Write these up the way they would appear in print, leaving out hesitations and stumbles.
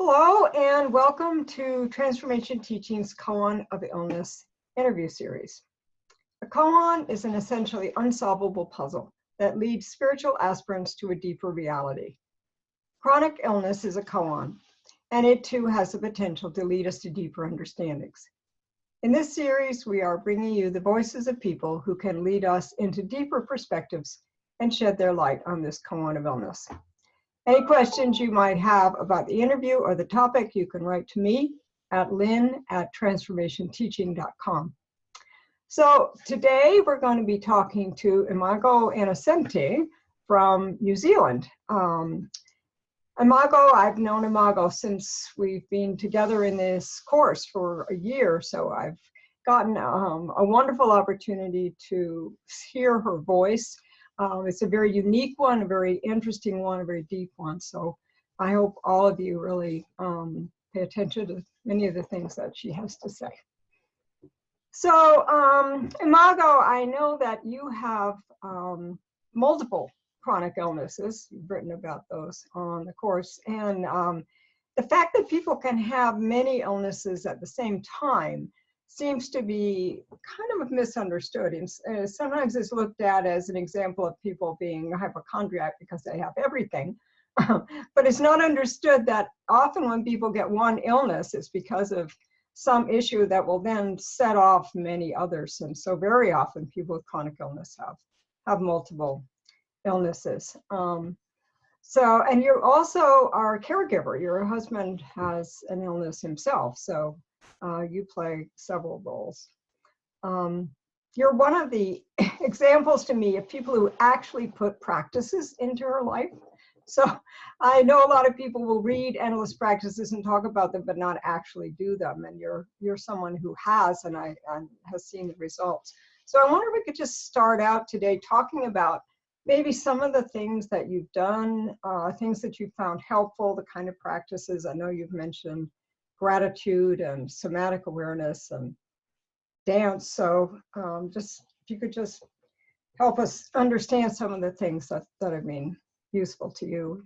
Hello and welcome to Transformation Teaching's Koan of Illness interview series. A koan is an essentially unsolvable puzzle that leads spiritual aspirants to a deeper reality. Chronic illness is a koan, and it too has the potential to lead us to deeper understandings. In this series, we are bringing you the voices of people who can lead us into deeper perspectives and shed their light on this koan of illness. Any questions you might have about the interview or the topic, you can write to me at lynn@transformationteaching.com. So today we're going to be talking to Imago Inocente from New Zealand. Imago, I've known Imago since we've been together in this course for a year, so I've gotten a wonderful opportunity to hear her voice. It's a very unique one, a very interesting one, a very deep one. So I hope all of you really pay attention to many of the things that she has to say. So Imago, I know that you have multiple chronic illnesses. You've written about those on the course. And the fact that people can have many illnesses at the same time seems to be kind of misunderstood. And sometimes it's looked at as an example of people being hypochondriac because they have everything. But it's not understood that often when people get one illness, it's because of some issue that will then set off many others. And so very often people with chronic illness have multiple illnesses. And you also are a caregiver. Your husband has an illness himself. So you play several roles. You're one of the examples to me of people who actually put practices into her life. So I know a lot of people will read endless practices and talk about them, but not actually do them. And you're someone who has, and has seen the results. So I wonder if we could just start out today talking about maybe some of the things that you've done, things that you found helpful, the kind of practices. I know you've mentioned gratitude and somatic awareness and dance. So just if you could just help us understand some of the things that have been useful to you.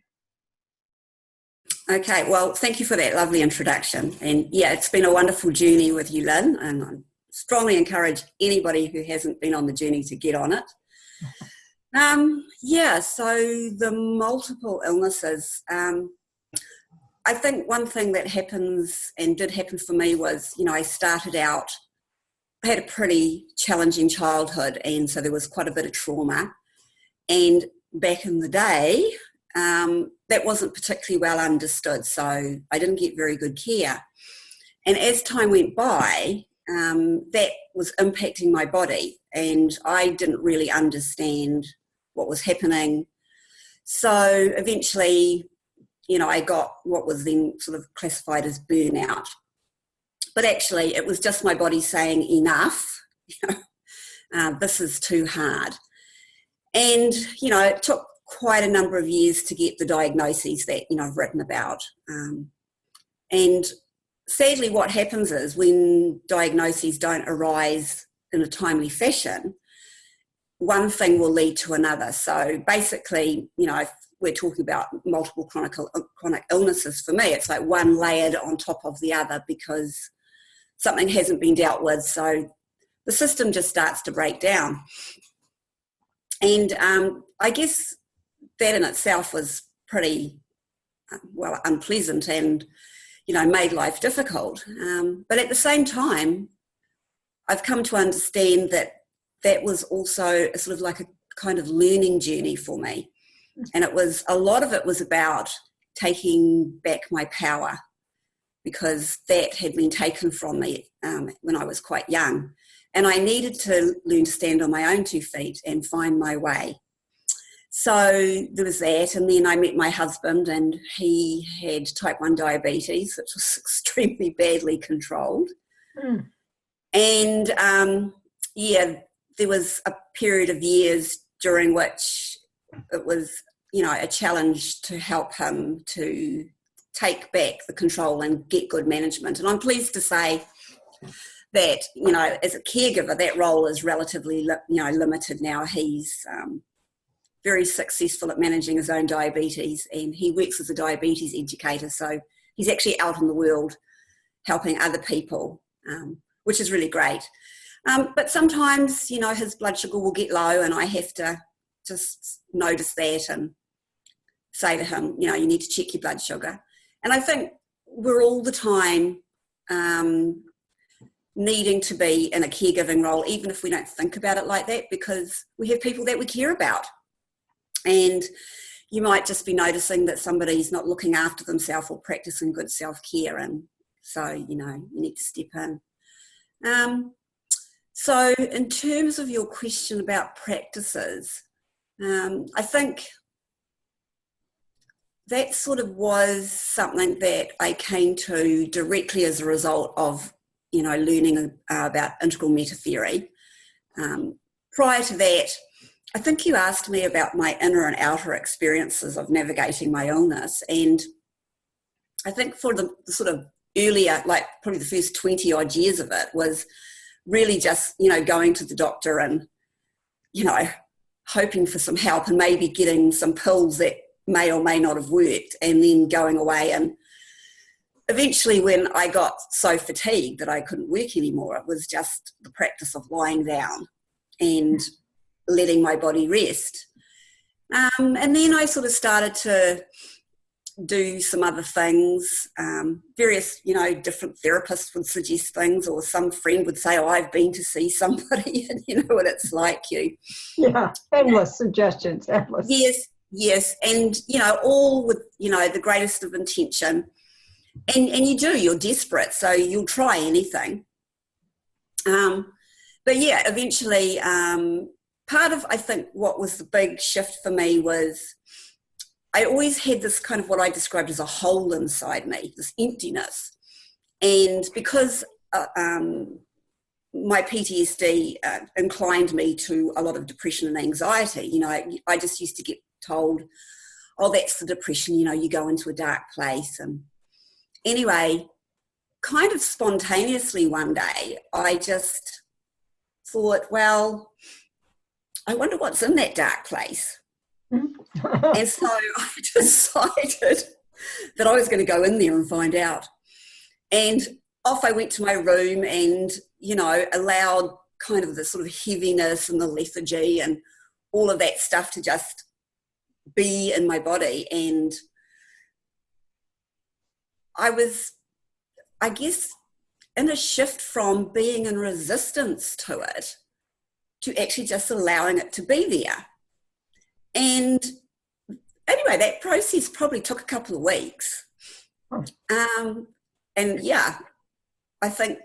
Okay, well, thank you for that lovely introduction. And yeah, it's been a wonderful journey with you, Lynn, and I strongly encourage anybody who hasn't been on the journey to get on it. So the multiple illnesses, I think one thing that happens and did happen for me was, I started out, I had a pretty challenging childhood, and so there was quite a bit of trauma. And back in the day, that wasn't particularly well understood, so I didn't get very good care. And as time went by, that was impacting my body, and I didn't really understand what was happening. So eventually, I got what was then sort of classified as burnout. But actually, it was just my body saying, enough, this is too hard. And, it took quite a number of years to get the diagnoses that, I've written about. And sadly, what happens is when diagnoses don't arise in a timely fashion, one thing will lead to another. So basically, if we're talking about multiple chronic illnesses, for me, it's like one layered on top of the other because something hasn't been dealt with. So the system just starts to break down. And I guess that in itself was pretty, unpleasant and, made life difficult. But at the same time, I've come to understand that was also a sort of like a kind of learning journey for me. And a lot of it was about taking back my power, because that had been taken from me when I was quite young. And I needed to learn to stand on my own 2 feet and find my way. So there was that. And then I met my husband, and he had type 1 diabetes, which was extremely badly controlled. And there was a period of years during which it was, a challenge to help him to take back the control and get good management. And I'm pleased to say that, as a caregiver, that role is relatively, limited now. He's very successful at managing his own diabetes, and he works as a diabetes educator, so he's actually out in the world helping other people, which is really great. But sometimes, you know, his blood sugar will get low and I have to just notice that and say to him, you know, you need to check your blood sugar. And I think we're all the time needing to be in a caregiving role, even if we don't think about it like that, because we have people that we care about. And you might just be noticing that somebody's not looking after themselves or practicing good self-care. And so, you know, you need to step in. So in terms of your question about practices, I think that sort of was something that I came to directly as a result of, you know, learning about integral meta theory. Prior to that, I think you asked me about my inner and outer experiences of navigating my illness. And I think for the sort of earlier, like probably the first 20 odd years of it was really just, you know, going to the doctor and, you know, hoping for some help and maybe getting some pills that may or may not have worked, and then going away. And eventually when I got so fatigued that I couldn't work anymore, it was just the practice of lying down and letting my body rest. And then I sort of started to do some other things. Various, you know, different therapists would suggest things, or some friend would say, oh, I've been to see somebody, and you know what it's like. Yeah, endless suggestions, endless. Yes, and, you know, all with, you know, the greatest of intention. And you're desperate, so you'll try anything. But yeah, eventually, part of, I think, what was the big shift for me was I always had this kind of what I described as a hole inside me, this emptiness. And because my PTSD inclined me to a lot of depression and anxiety, you know, I just used to get told, oh, that's the depression, you know, you go into a dark place. And anyway, kind of spontaneously one day, I just thought, well, I wonder what's in that dark place. And so I decided that I was going to go in there and find out. And off I went to my room and, you know, allowed kind of the sort of heaviness and the lethargy and all of that stuff to just be in my body. And I was, I guess, in a shift from being in resistance to it to actually just allowing it to be there. And anyway, that process probably took a couple of weeks. And yeah, I think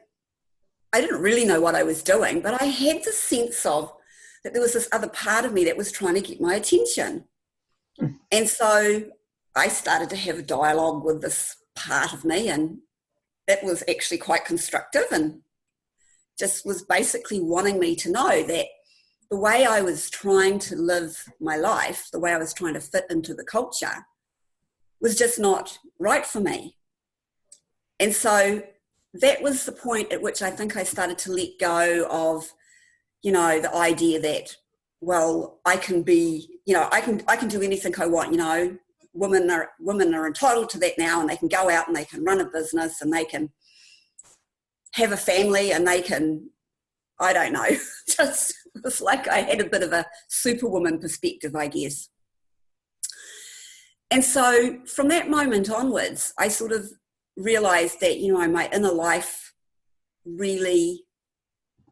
I didn't really know what I was doing, but I had the sense of that there was this other part of me that was trying to get my attention. And so I started to have a dialogue with this part of me, and it was actually quite constructive and just was basically wanting me to know that the way I was trying to live my life, the way I was trying to fit into the culture, was just not right for me. And so that was the point at which I think I started to let go of, you know, the idea that, well, I can be, you know, I can do anything I want, you know. Women are entitled to that now, and they can go out and they can run a business and they can have a family and they can, I don't know, just it was like I had a bit of a superwoman perspective, I guess. And so from that moment onwards, I sort of realized that, you know, my inner life really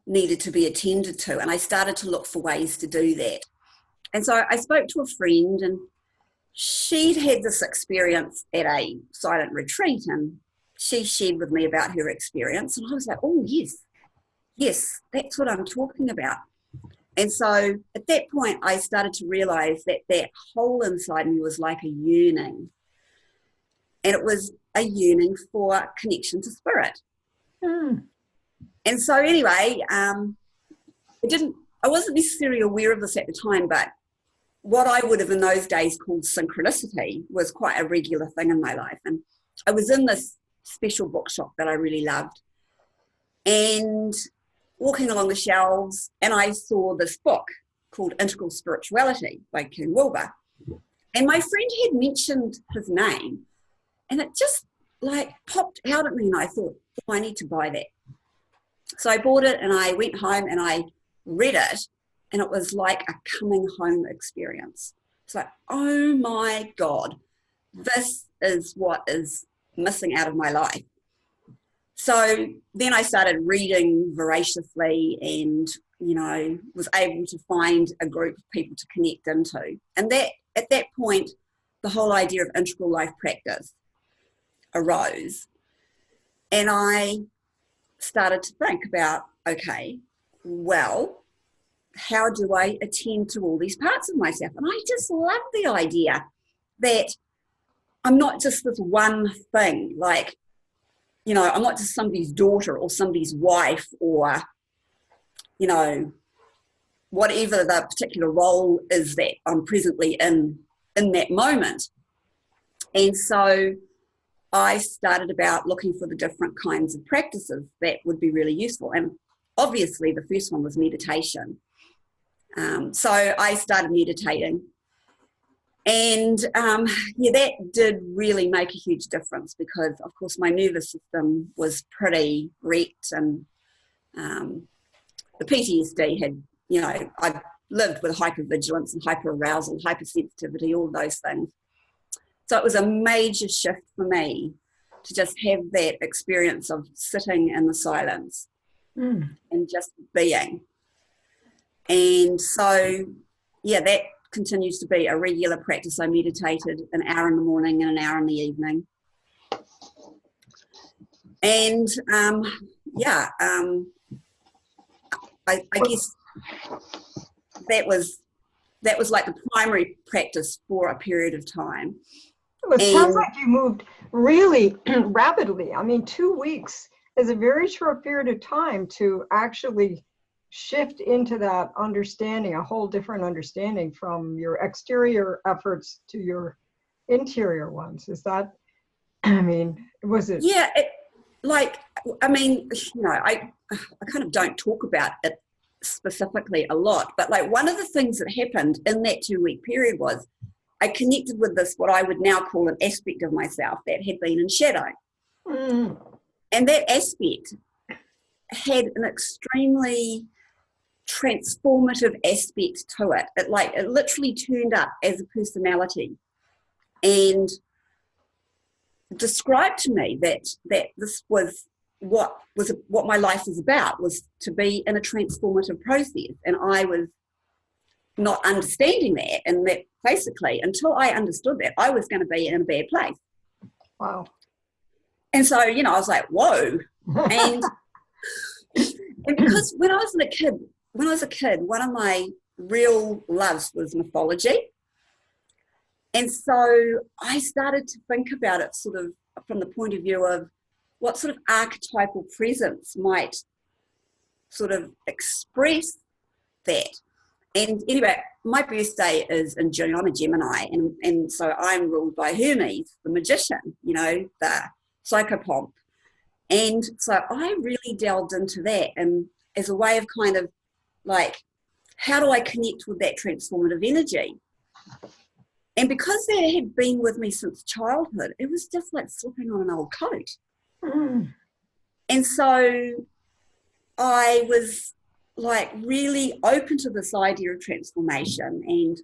needed to be attended to, and I started to look for ways to do that. And so I spoke to a friend, and she'd had this experience at a silent retreat, and she shared with me about her experience, and I was like, oh, yes, that's what I'm talking about. And so at that point, I started to realize that that hole inside me was like a yearning, and it was a yearning for connection to spirit. And so anyway, I wasn't necessarily aware of this at the time, but what I would have in those days called synchronicity was quite a regular thing in my life. And I was in this special bookshop that I really loved, and walking along the shelves, and I saw this book called Integral Spirituality by Ken Wilber. And my friend had mentioned his name, and it just like popped out at me, and I thought, oh, I need to buy that. So I bought it, and I went home and I read it, and it was like a coming home experience. It's like, oh my God, this is what is missing out of my life. So then I started reading voraciously, and, you know, was able to find a group of people to connect into. And that, at that point, the whole idea of integral life practice arose. And I started to think about, okay, well, how do I attend to all these parts of myself? And I just love the idea that I'm not just this one thing, like, you know, I'm not just somebody's daughter or somebody's wife or, you know, whatever the particular role is that I'm presently in that moment. And so I started about looking for the different kinds of practices that would be really useful. And obviously the first one was meditation. So I started meditating. And yeah, that did really make a huge difference because, of course, my nervous system was pretty wrecked, and the PTSD had, you know, I lived with hypervigilance and hyperarousal, hypersensitivity, all those things. So it was a major shift for me to just have that experience of sitting in the silence and just being. And so, yeah, that continues to be a regular practice. I meditated an hour in the morning and an hour in the evening. And I guess that was like the primary practice for a period of time. Well, it sounds like you moved really rapidly. I mean, 2 weeks is a very short period of time to actually shift into that understanding, a whole different understanding from your exterior efforts to your interior ones. Is that, I mean, was it? Yeah, I mean, you know, I kind of don't talk about it specifically a lot, but like one of the things that happened in that 2 week period was I connected with this, what I would now call an aspect of myself that had been in shadow. And that aspect had an extremely transformative aspect to it. It literally turned up as a personality and described to me that this was what my life was about, was to be in a transformative process. And I was not understanding that, and that basically until I understood that, I was going to be in a bad place. Wow. And so, you know, I was like, whoa. And because when I was a kid, one of my real loves was mythology. And so I started to think about it sort of from the point of view of what sort of archetypal presence might sort of express that. And anyway, my birthday is in June. I'm a Gemini, and so I'm ruled by Hermes, the magician, you know, the psychopomp. And so I really delved into that, and as a way of kind of like, how do I connect with that transformative energy? And because that had been with me since childhood, it was just like slipping on an old coat. And so I was like really open to this idea of transformation, and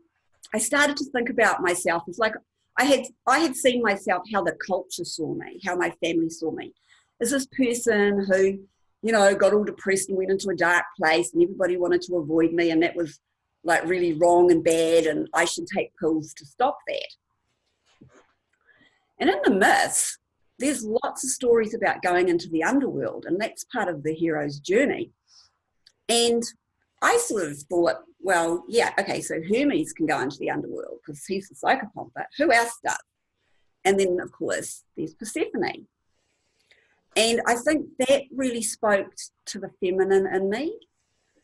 I started to think about myself as like I had seen myself how the culture saw me, how my family saw me, as this person who, you know, got all depressed and went into a dark place, and everybody wanted to avoid me, and that was like really wrong and bad, and I should take pills to stop that. And in the myths, there's lots of stories about going into the underworld, and that's part of the hero's journey. And I sort of thought, well, yeah, okay, so Hermes can go into the underworld because he's the psychopomp, but who else does? And then, of course, there's Persephone. And I think that really spoke to the feminine in me,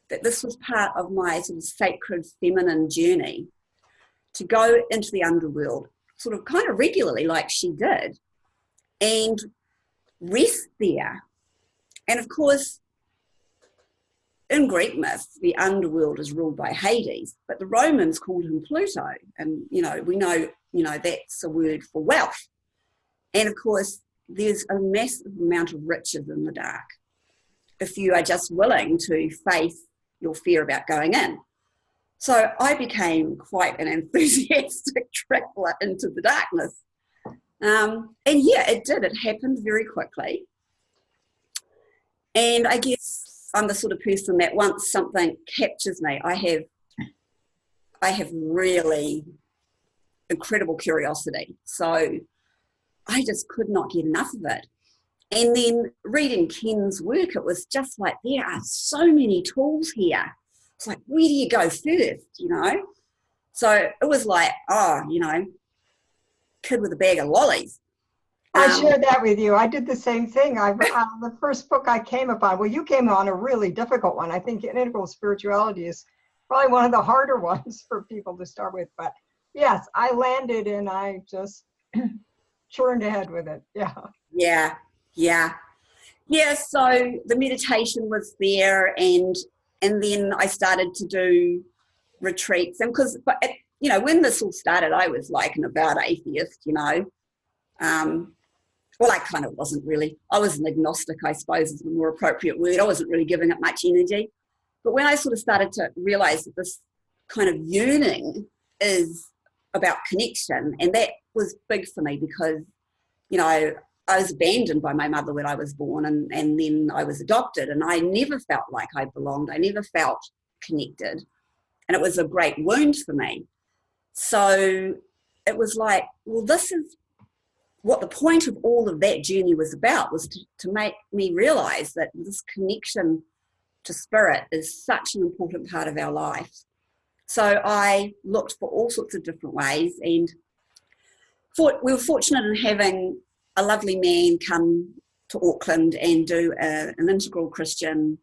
that this was part of my sort of sacred feminine journey to go into the underworld sort of kind of regularly like she did and rest there. And of course, in Greek myths, the underworld is ruled by Hades, but the Romans called him Pluto. And, you know, we know, you know, that's a word for wealth. And of course, there's a massive amount of riches in the dark if you are just willing to face your fear about going in. So I became quite an enthusiastic traveller into the darkness. And yeah, it did. It happened very quickly. And I guess I'm the sort of person that once something captures me, I have really incredible curiosity. So I just could not get enough of it. And then reading Ken's work, it was just like, there are so many tools here. It's like, where do you go first, you know? So it was like, oh, you know, kid with a bag of lollies. I shared that with you. I did the same thing. The first book I came upon, well, you came on a really difficult one. I think integral spirituality is probably one of the harder ones for people to start with. But yes, I landed and I just churned ahead with it. Yeah. So the meditation was there, and then I started to do retreats. And but you know, when this all started, I was like an avowed atheist, you know. Well, I kind of wasn't really. I was an agnostic, I suppose, is the more appropriate word. I wasn't really giving it much energy. But when I sort of started to realize that this kind of yearning is about connection, and that was big for me because, you know, I was abandoned by my mother when I was born, and then I was adopted, and I never felt like I belonged. I never felt connected. And it was a great wound for me. So it was like, well, this is what the point of all of that journey was about, was to make me realize that this connection to spirit is such an important part of our lives. So I looked for all sorts of different ways, and we were fortunate in having a lovely man come to Auckland and do an integral Christian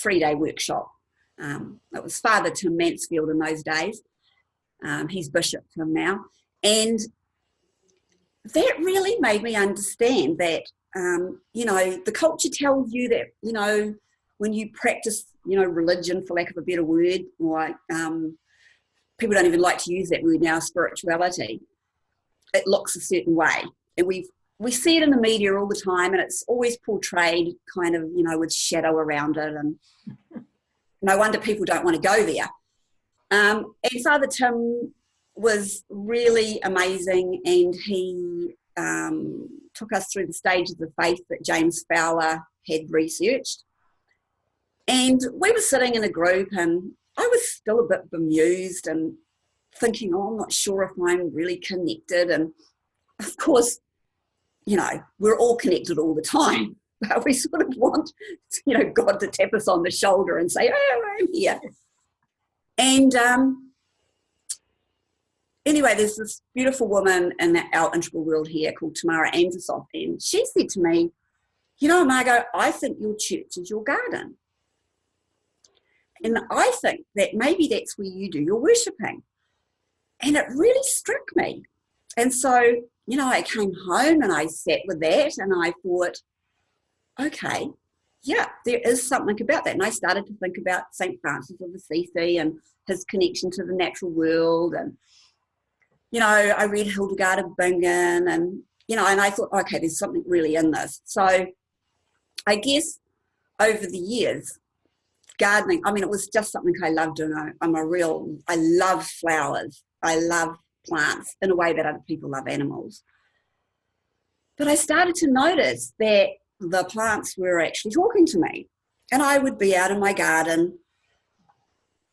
3-day workshop. It was Father Tim Mansfield in those days. He's Bishop Tim now. And that really made me understand that, you know, the culture tells you that, you know, when you practice, you know, religion, for lack of a better word, or people don't even like to use that word now, spirituality, it looks a certain way. And we see it in the media all the time, and it's always portrayed kind of, you know, with shadow around it, and no wonder people don't want to go there. And Father Tim was really amazing, and he took us through the stages of faith that James Fowler had researched. And we were sitting in a group, and I was still a bit bemused and thinking, oh, I'm not sure if I'm really connected. And of course, you know, we're all connected all the time, but we sort of want, you know, God to tap us on the shoulder and say, oh, I'm here. And anyway, there's this beautiful woman in our integral world here called Tamara Andrusoff, and she said to me, you know, Imago, I think your church is your garden. And I think that maybe that's where you do your worshipping. And it really struck me. And so, you know, I came home and I sat with that, and I thought, okay, yeah, there is something about that. And I started to think about St. Francis of Assisi and his connection to the natural world. And, you know, I read Hildegard of Bingen, and, you know, and I thought, okay, there's something really in this. So I guess over the years, gardening, I mean, it was just something I loved doing. I love flowers. I love plants in a way that other people love animals. But I started to notice that the plants were actually talking to me. And I would be out in my garden,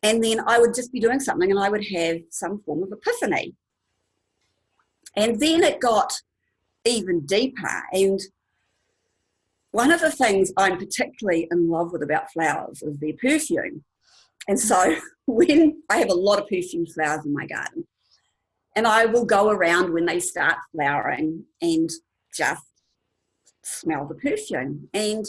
and then I would just be doing something, and I would have some form of epiphany. And then it got even deeper. And one of the things I'm particularly in love with about flowers is their perfume. And so when I have a lot of perfumed flowers in my garden, and I will go around when they start flowering and just smell the perfume. And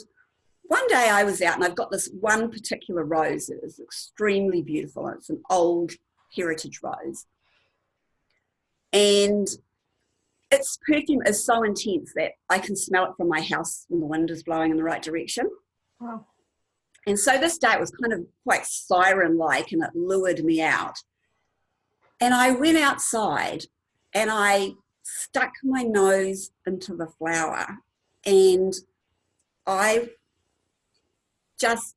one day I was out, and I've got this one particular rose that is extremely beautiful. It's an old heritage rose. And its perfume is so intense that I can smell it from my house when the wind is blowing in the right direction. Wow. And so this day it was kind of quite siren-like, and it lured me out. And I went outside, and I stuck my nose into the flower, and I just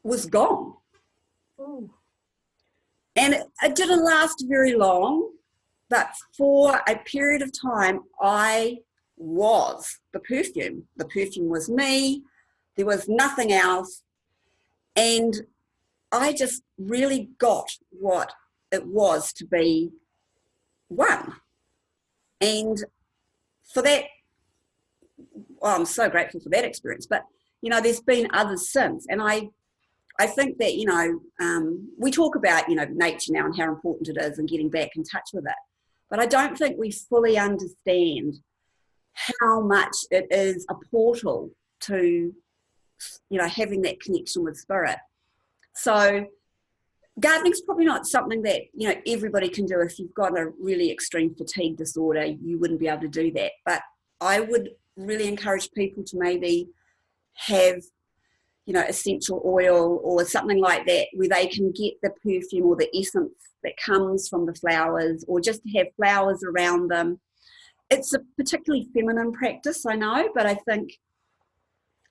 was gone. Ooh. And it didn't last very long, but for a period of time, I was the perfume. The perfume was me. There was nothing else. And I just really got what it was to be one. And for that, well, I'm so grateful for that experience. But, you know, there's been others since. And I think that, you know, we talk about, you know, nature now and how important it is and getting back in touch with it. But I don't think we fully understand how much it is a portal to, you know, having that connection with spirit. So gardening's probably not something that, you know, everybody can do. If you've got a really extreme fatigue disorder, you wouldn't be able to do that. But I would really encourage people to maybe have, you know, essential oil or something like that where they can get the perfume or the essence that comes from the flowers, or just to have flowers around them. It's a particularly feminine practice, I know, but I think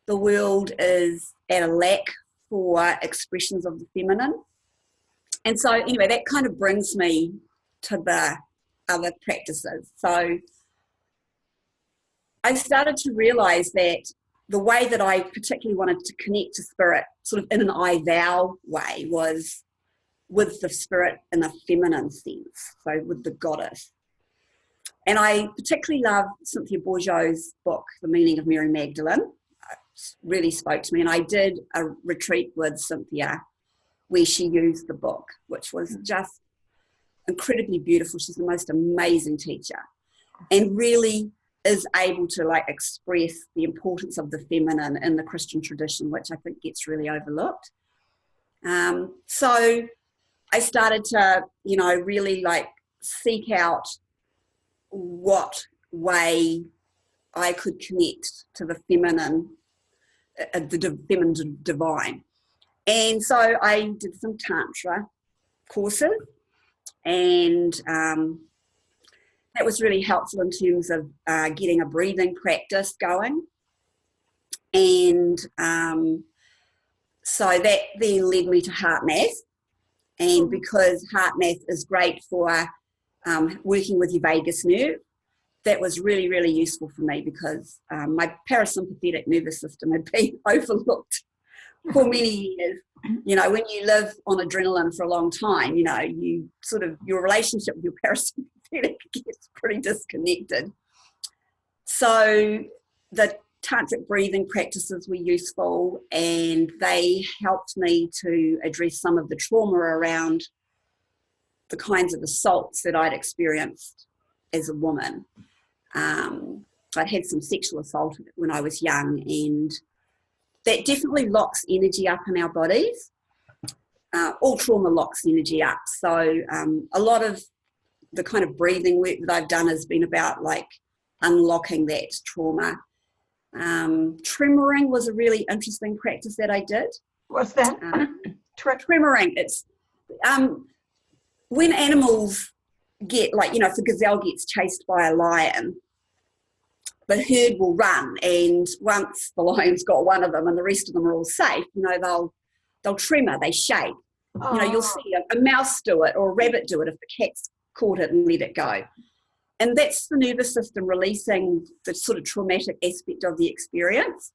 the world is at a lack for expressions of the feminine. And so anyway, that kind of brings me to the other practices. So I started to realize that the way that I particularly wanted to connect to spirit, sort of in an I thou way, was with the spirit in a feminine sense, so with the goddess. And I particularly love Cynthia Bourgeault's book, The Meaning of Mary Magdalene. It really spoke to me, and I did a retreat with Cynthia where she used the book, which was just incredibly beautiful. She's the most amazing teacher and really is able to like express the importance of the feminine in the Christian tradition, which I think gets really overlooked. So I started to, you know, really like seek out what way I could connect to the feminine, the feminine divine. And so I did some Tantra courses, and that was really helpful in terms of getting a breathing practice going. And so that then led me to heart math. And because heart math is great for working with your vagus nerve, that was really, really useful for me because my parasympathetic nervous system had been overlooked for many years. You know, when you live on adrenaline for a long time, you know, you sort of, your relationship with your parasympathetic gets pretty disconnected. So the tantric breathing practices were useful, and they helped me to address some of the trauma around the kinds of assaults that I'd experienced as a woman. I'd had some sexual assault when I was young, and that definitely locks energy up in our bodies. All trauma locks energy up. So a lot of the kind of breathing work that I've done has been about like unlocking that trauma. Tremoring was a really interesting practice that I did. What's that? Tremoring. It's when animals get, like, you know, if a gazelle gets chased by a lion, the herd will run, and once the lion's got one of them and the rest of them are all safe, you know, they'll tremor, they shake. You know, you'll see a mouse do it or a rabbit do it if the cat's caught it and let it go. And that's the nervous system releasing the sort of traumatic aspect of the experience.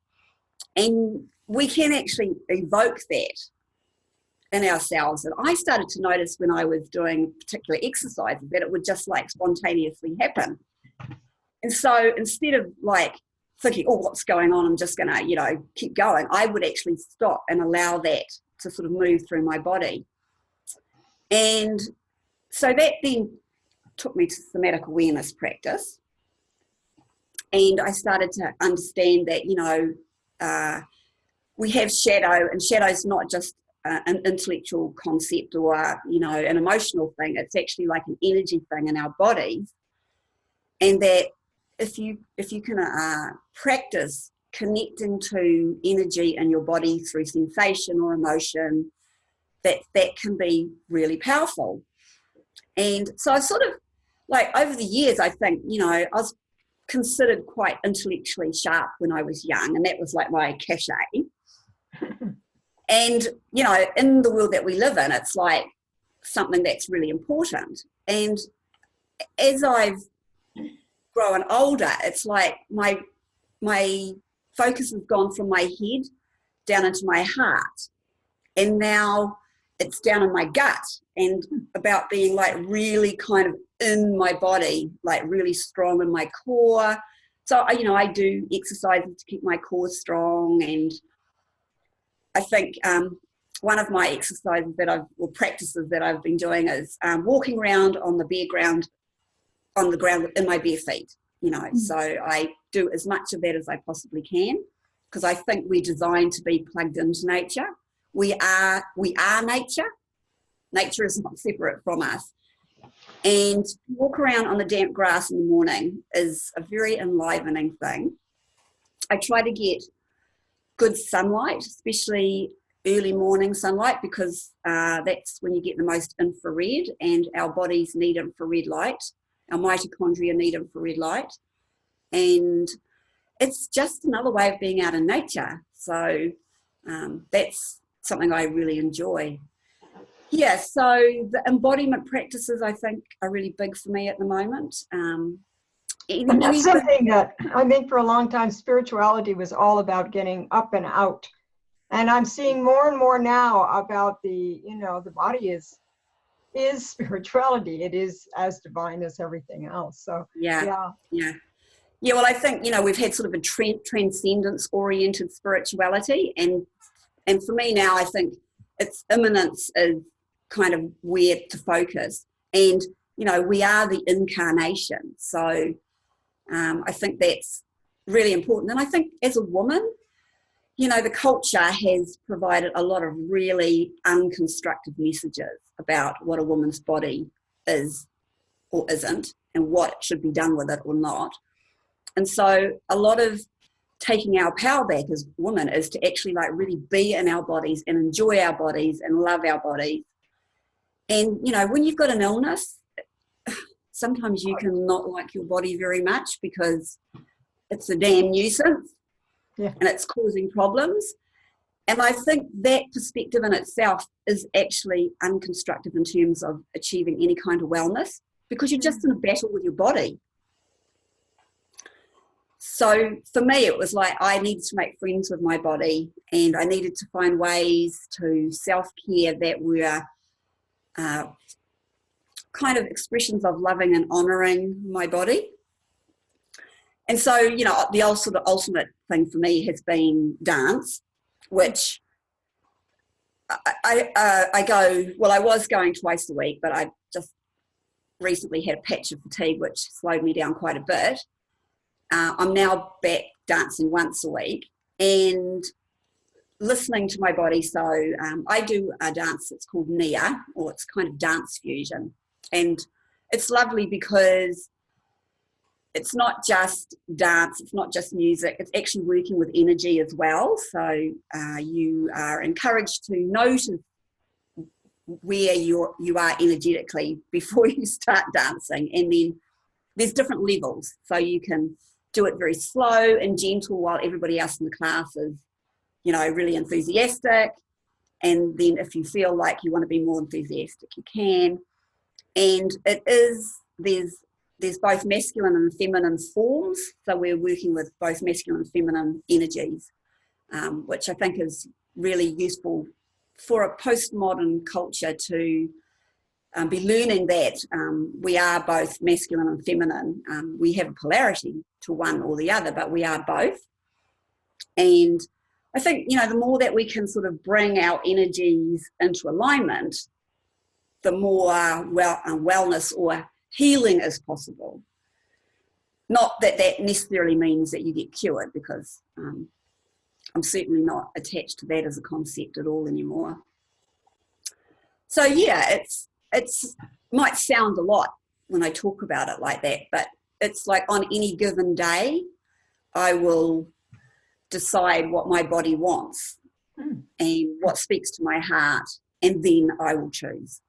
And we can actually evoke that in ourselves. And I started to notice when I was doing particular exercises that it would just like spontaneously happen. And so instead of like thinking, oh, what's going on, I'm just going to, you know, keep going, I would actually stop and allow that to sort of move through my body. And so that then took me to somatic awareness practice. And I started to understand that, you know, we have shadow, and shadow's not just an intellectual concept or, you know, an emotional thing. It's actually like an energy thing in our bodies. And that if you can practice connecting to energy in your body through sensation or emotion, that can be really powerful. And so I sort of like over the years, I think, you know, I was considered quite intellectually sharp when I was young, and that was like my cachet. And, you know, in the world that we live in, it's like something that's really important. And as I've grown older, it's like my focus has gone from my head down into my heart. And now it's down in my gut, and about being like really kind of in my body, like really strong in my core. So, you know, I do exercises to keep my core strong. And I think one of my exercises or practices that I've been doing is walking around on the bare ground, on the ground in my bare feet, you know. So I do as much of that as I possibly can, because I think we're designed to be plugged into nature. We are nature. Nature is not separate from us. And to walk around on the damp grass in the morning is a very enlivening thing. I try to get good sunlight, especially early morning sunlight, because that's when you get the most infrared, and our bodies need infrared light. Our mitochondria need infrared light. And it's just another way of being out in nature. So that's something I really enjoy. Yeah, so the embodiment practices, I think, are really big for me at the moment. And that's something that I think for a long time, spirituality was all about getting up and out. And I'm seeing more and more now about the body is spirituality. It is as divine as everything else. So yeah. Well, I think, you know, we've had sort of a transcendence-oriented spirituality, and for me now, I think its immanence is kind of where to focus. And, you know, we are the incarnation. So I think that's really important. And I think as a woman, you know, the culture has provided a lot of really unconstructive messages about what a woman's body is or isn't, and what should be done with it or not. And so a lot of taking our power back as women is to actually like really be in our bodies and enjoy our bodies and love our bodies. And, you know, when you've got an illness, sometimes you can not like your body very much because it's a damn nuisance. Yeah. And it's causing problems. And I think that perspective in itself is actually unconstructive in terms of achieving any kind of wellness, because you're just in a battle with your body. So for me, it was like I needed to make friends with my body, and I needed to find ways to self-care that were kind of expressions of loving and honouring my body. And so, you know, the ultimate thing for me has been dance, which I was going twice a week, but I just recently had a patch of fatigue, which slowed me down quite a bit. I'm now back dancing once a week and listening to my body. So I do a dance that's called Nia, or it's kind of dance fusion. And it's lovely because it's not just dance, it's not just music, it's actually working with energy as well. So you are encouraged to notice where you are energetically before you start dancing. And then there's different levels. So you can do it very slow and gentle while everybody else in the class is, you know, really enthusiastic. And then if you feel like you want to be more enthusiastic, you can. And there's both masculine and feminine forms. So we're working with both masculine and feminine energies, which I think is really useful for a postmodern culture to be learning that we are both masculine and feminine. We have a polarity to one or the other, but we are both. And I think, you know, the more that we can sort of bring our energies into alignment, the more wellness or healing is possible. Not that that necessarily means that you get cured, because I'm certainly not attached to that as a concept at all anymore. So yeah, it's might sound a lot when I talk about it like that, but it's like on any given day, I will decide what my body wants and what speaks to my heart, and then I will choose.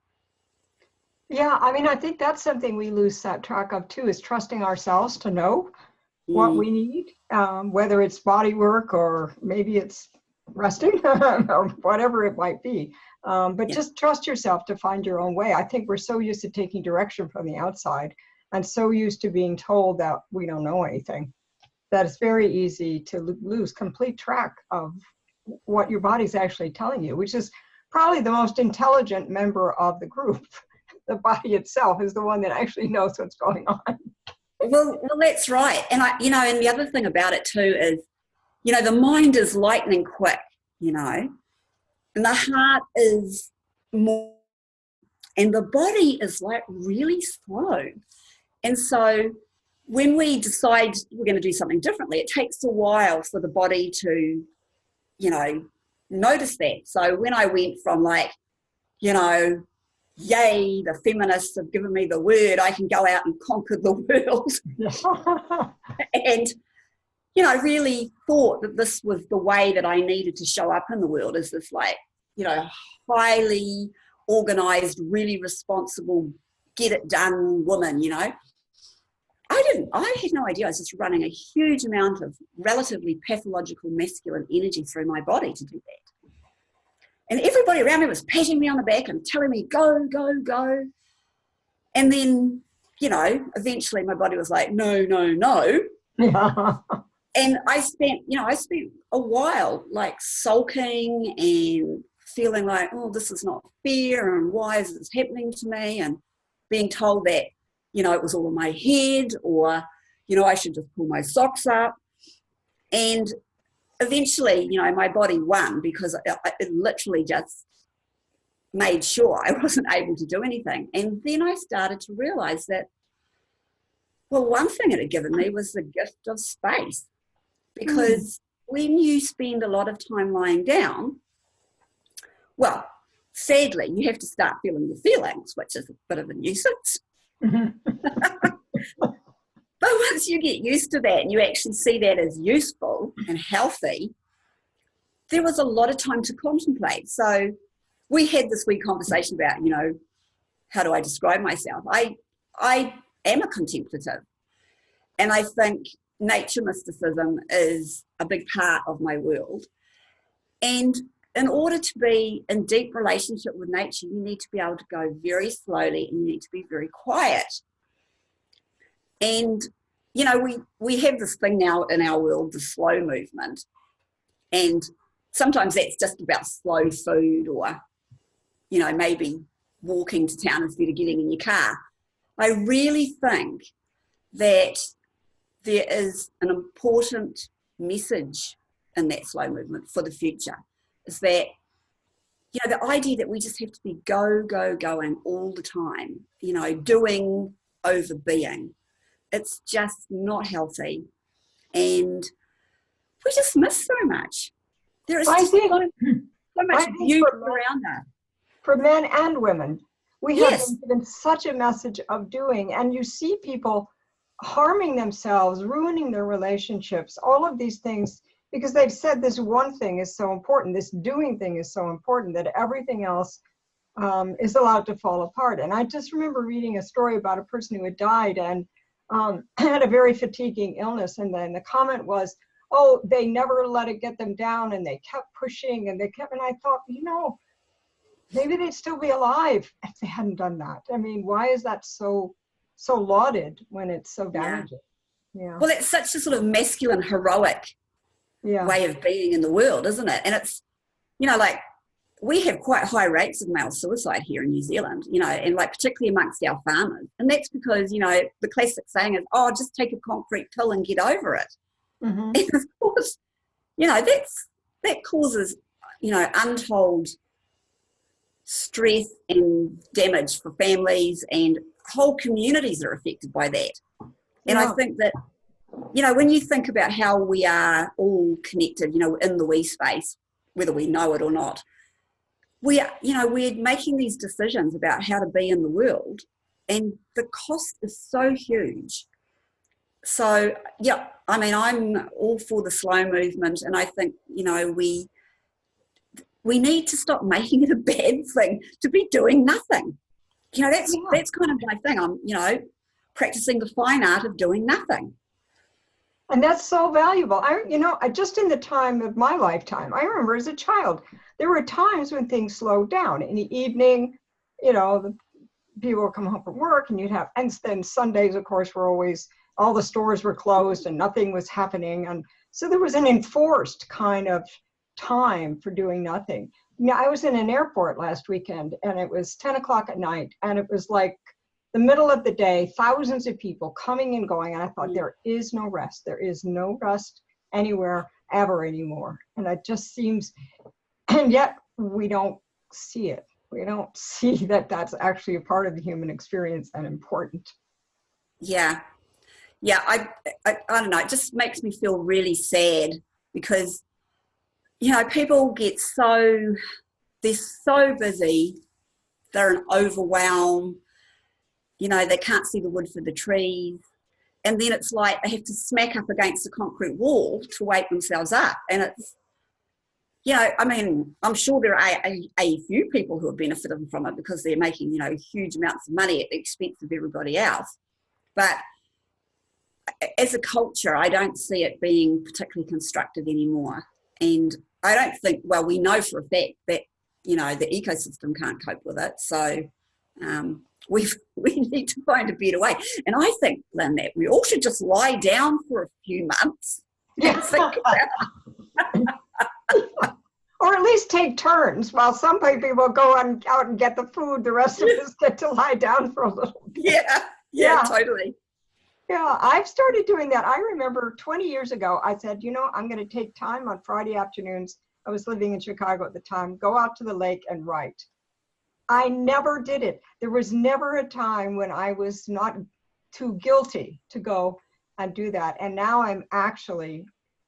Yeah, I mean, I think that's something we lose that track of too, is trusting ourselves to know what Mm, we need, whether it's body work or maybe it's resting or whatever it might be. But yeah. just trust yourself to find your own way. I think we're so used to taking direction from the outside and so used to being told that we don't know anything that it's very easy to lose complete track of what your body's actually telling you, which is probably the most intelligent member of the group. The body itself is the one that actually knows what's going on. Well, that's right. And and the other thing about it too is, the mind is lightning quick, and the heart is more, and the body is like really slow. And so when we decide we're going to do something differently, it takes a while for the body to, notice that. So when I went from like, yay, the feminists have given me the word, I can go out and conquer the world. And, I really thought that this was the way that I needed to show up in the world, as this like, highly organized, really responsible, get it done woman, I had no idea. I was just running a huge amount of relatively pathological masculine energy through my body to do that. And everybody around me was patting me on the back and telling me, go, go, go. And then, eventually my body was like, no, no, no. Yeah. And I spent a while like sulking and feeling like, oh, this is not fair, and why is this happening to me? And being told that, it was all in my head, or, I should just pull my socks up. And eventually, my body won, because it literally just made sure I wasn't able to do anything. And then I started to realize that, well, one thing it had given me was the gift of space. Because when you spend a lot of time lying down, well, sadly, you have to start feeling your feelings, which is a bit of a nuisance. But once you get used to that and you actually see that as useful and healthy, there was a lot of time to contemplate. So we had this wee conversation about, how do I describe myself? I am a contemplative. And I think nature mysticism is a big part of my world. And in order to be in deep relationship with nature, you need to be able to go very slowly, and you need to be very quiet. And, we have this thing now in our world, the slow movement. And sometimes that's just about slow food, or, maybe walking to town instead of getting in your car. I really think that there is an important message in that slow movement for the future, is that, the idea that we just have to be going all the time, doing over being. It's just not healthy. And we just miss so much. There is just so much beauty around us. For men and women, we have Yes. been given such a message of doing, and you see people harming themselves, ruining their relationships, all of these things, because they've said this one thing is so important, this doing thing is so important, that everything else is allowed to fall apart. And I just remember reading a story about a person who had died and had a very fatiguing illness, and then the comment was, oh, they never let it get them down, and they kept pushing, and I thought, maybe they'd still be alive if they hadn't done that. I mean, why is that so lauded when it's so damaging? Yeah. Well, it's such a sort of masculine, heroic way of being in the world, isn't it? And it's, like, we have quite high rates of male suicide here in New Zealand, and like particularly amongst our farmers. And that's because, the classic saying is, oh, just take a concrete pill and get over it. Mm-hmm. And of course, that causes, untold stress and damage for families, and whole communities are affected by that. And I think that, when you think about how we are all connected, in the we space, whether we know it or not, we're making these decisions about how to be in the world, and the cost is so huge. So, I'm all for the slow movement, and I think, we need to stop making it a bad thing to be doing nothing. you know, that's kind of my thing. I'm, you know, practicing the fine art of doing nothing. And that's so valuable. I just in the time of my lifetime, I remember as a child, there were times when things slowed down. In the evening, the people would come home from work and and then Sundays, of course, were always, all the stores were closed and nothing was happening. And so there was an enforced kind of time for doing nothing. I was in an airport last weekend and it was 10 o'clock at night and it was like the middle of the day, thousands of people coming and going. And I thought, there is no rest. There is no rest anywhere ever anymore. And it just seems, and yet we don't see it. We don't see that that's actually a part of the human experience and important. Yeah. Yeah. I don't know. It just makes me feel really sad because, people get they're so busy. They're in overwhelm. They can't see the wood for the trees. And then it's like they have to smack up against a concrete wall to wake themselves up. And it's, I'm sure there are a few people who are benefiting from it because they're making, huge amounts of money at the expense of everybody else. But as a culture, I don't see it being particularly constructive anymore. And I don't think, well, we know for a fact that, the ecosystem can't cope with it. So we need to find a better way. And I think, Lynn, that we all should just lie down for a few months and think about or at least take turns. While some people will go out and get the food, the rest of us get to lie down for a little bit. Yeah, totally. Yeah, I've started doing that. I remember 20 years ago, I said, I'm going to take time on Friday afternoons. I was living in Chicago at the time, go out to the lake and write. I never did it. There was never a time when I was not too guilty to go and do that. And now I'm actually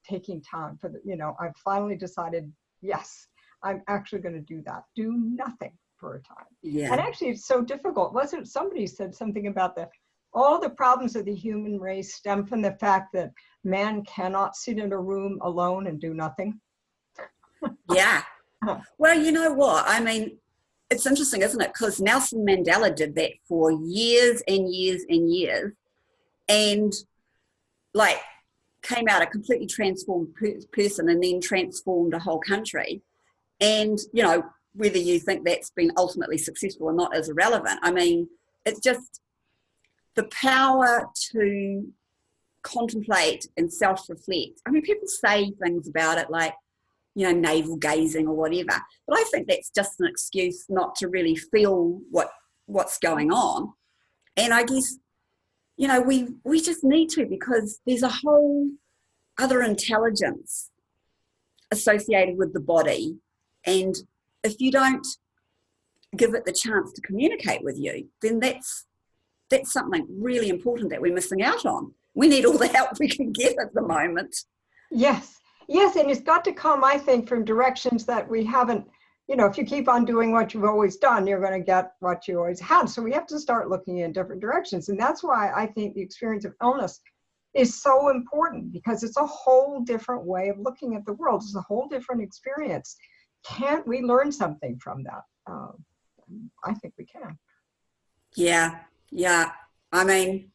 taking time for I've finally decided, yes, I'm actually going to do that. Do nothing for a time. Yeah. And actually, it's so difficult. Wasn't somebody said something about all the problems of the human race stem from the fact that man cannot sit in a room alone and do nothing? Yeah. Well, you know what? I mean, it's interesting, isn't it? Because Nelson Mandela did that for years and years and years and came out a completely transformed person and then transformed a whole country. And, whether you think that's been ultimately successful or not is irrelevant. I mean, it's just the power to contemplate and self-reflect. I mean, people say things about it like, navel gazing or whatever, but I think that's just an excuse not to really feel what's going on. And I guess, we just need to, because there's a whole other intelligence associated with the body. And if you don't give it the chance to communicate with you, then that's something really important that we're missing out on. We need all the help we can get at the moment. Yes, and it's got to come, I think, from directions that we haven't, if you keep on doing what you've always done, you're going to get what you always had. So we have to start looking in different directions. And that's why I think the experience of illness is so important, because it's a whole different way of looking at the world. It's a whole different experience. Can't we learn something from that? I think we can. Yeah. I mean,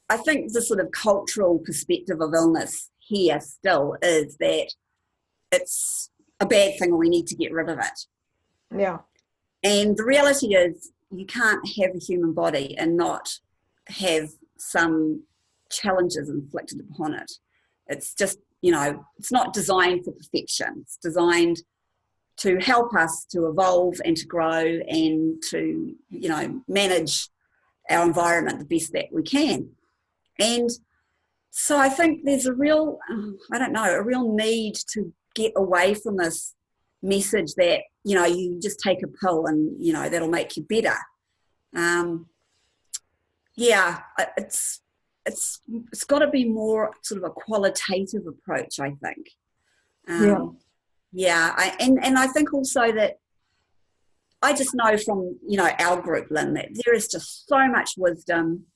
I think the sort of cultural perspective of illness here still is that it's a bad thing and we need to get rid of it. Yeah. And the reality is you can't have a human body and not have some challenges inflicted upon it. It's just, it's not designed for perfection. It's designed to help us to evolve and to grow and to, manage our environment the best that we can. And so I think there's a real need to get away from this message that, you just take a pill and, that'll make you better. It's got to be more sort of a qualitative approach, I think. And I think also that I just know from, our group, Lynn, that there is just so much wisdom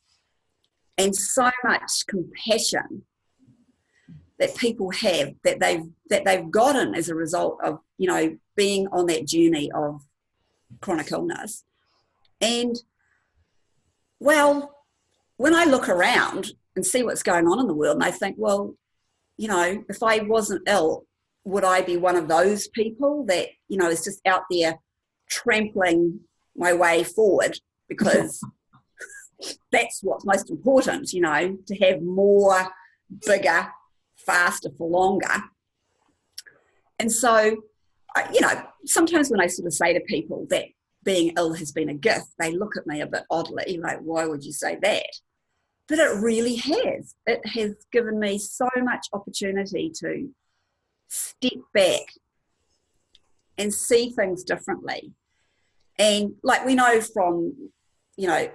and so much compassion that people have, that they've gotten as a result of, being on that journey of chronic illness. And, well, when I look around and see what's going on in the world, and I think, well, you know, if I wasn't ill, would I be one of those people that, you know, is just out there trampling my way forward because that's what's most important, you know, to have more, bigger, faster for longer. And so, you know, sometimes when I sort of say to people that being ill has been a gift, they look at me a bit oddly, like, why would you say that? But it really has. It has given me so much opportunity to step back and see things differently. And like we know from, you know,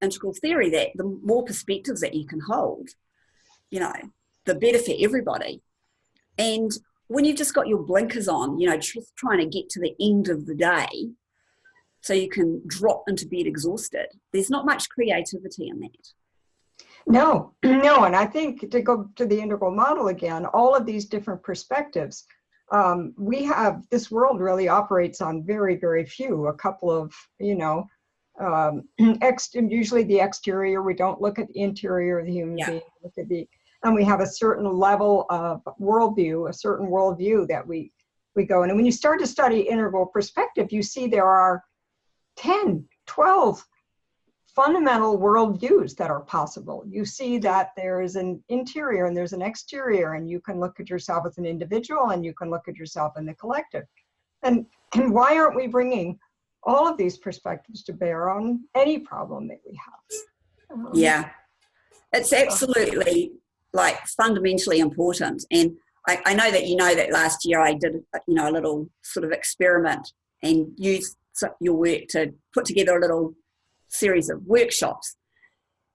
integral theory that the more perspectives that you can hold, you know, the better for everybody. And when you've just got your blinkers on, you know, just trying to get to the end of the day so you can drop into bed exhausted, there's not much creativity in that. No, no, and I think to go to the integral model again, all of these different perspectives, we have, this world really operates on very, very few, a couple of, you know, usually the exterior, we don't look at the interior of the human being, look at the, and we have a certain level of worldview, a certain worldview that we go in. And when you start to study integral perspective, you see there are 10, 12 fundamental worldviews that are possible. You see that there is an interior and there's an exterior, and you can look at yourself as an individual and you can look at yourself in the collective. And why aren't we bringing all of these perspectives to bear on any problem that we have? Yeah, it's absolutely like fundamentally important. And I know that, you know, that last year I did, you know, a little sort of experiment and used your work to put together a little series of workshops.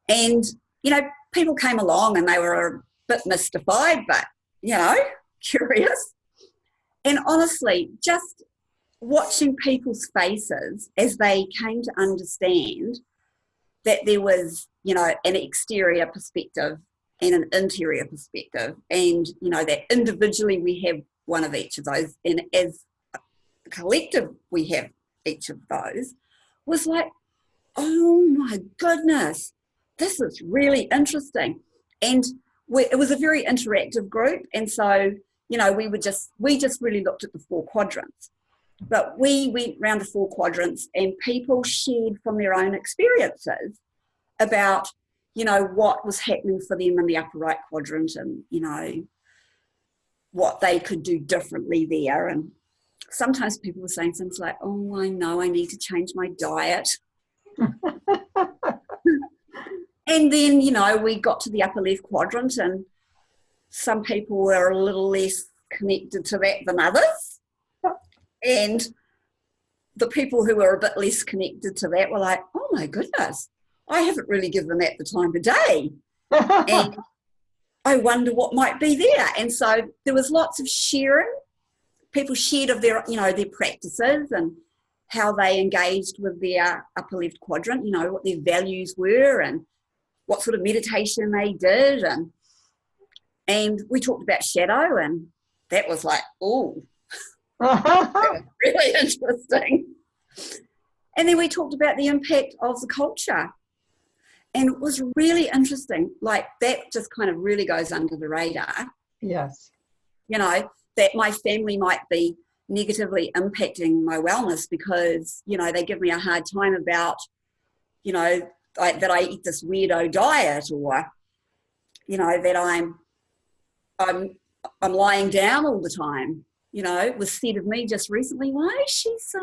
And, you know, people came along and they were a bit mystified, but, you know, curious. And honestly, just watching people's faces as they came to understand that there was, you know, an exterior perspective and an interior perspective, and, you know, that individually we have one of each of those, and as a collective we have each of those, was like, oh my goodness, this is really interesting. And it was a very interactive group, and so, you know, we just really looked at the 4 quadrants, but we went around the 4 quadrants and people shared from their own experiences about, you know, what was happening for them in the upper right quadrant, and, you know, what they could do differently there. And sometimes people were saying things like, oh, I know I need to change my diet. And then, you know, we got to the upper left quadrant and some people were a little less connected to that than others. And the people who were a bit less connected to that were like, oh my goodness, I haven't really given that the time of day. And I wonder what might be there. And so there was lots of sharing. People shared of their, you know, their practices and how they engaged with their upper left quadrant, you know, what their values were and what sort of meditation they did. And we talked about shadow, and that was like, oh, that was really interesting. And then we talked about the impact of the culture. And it was really interesting. Like, that just kind of really goes under the radar. Yes. You know, that my family might be negatively impacting my wellness because, you know, they give me a hard time about, you know, that I eat this weirdo diet, or, you know, that I'm lying down all the time. You know, it was said of me just recently, why is she so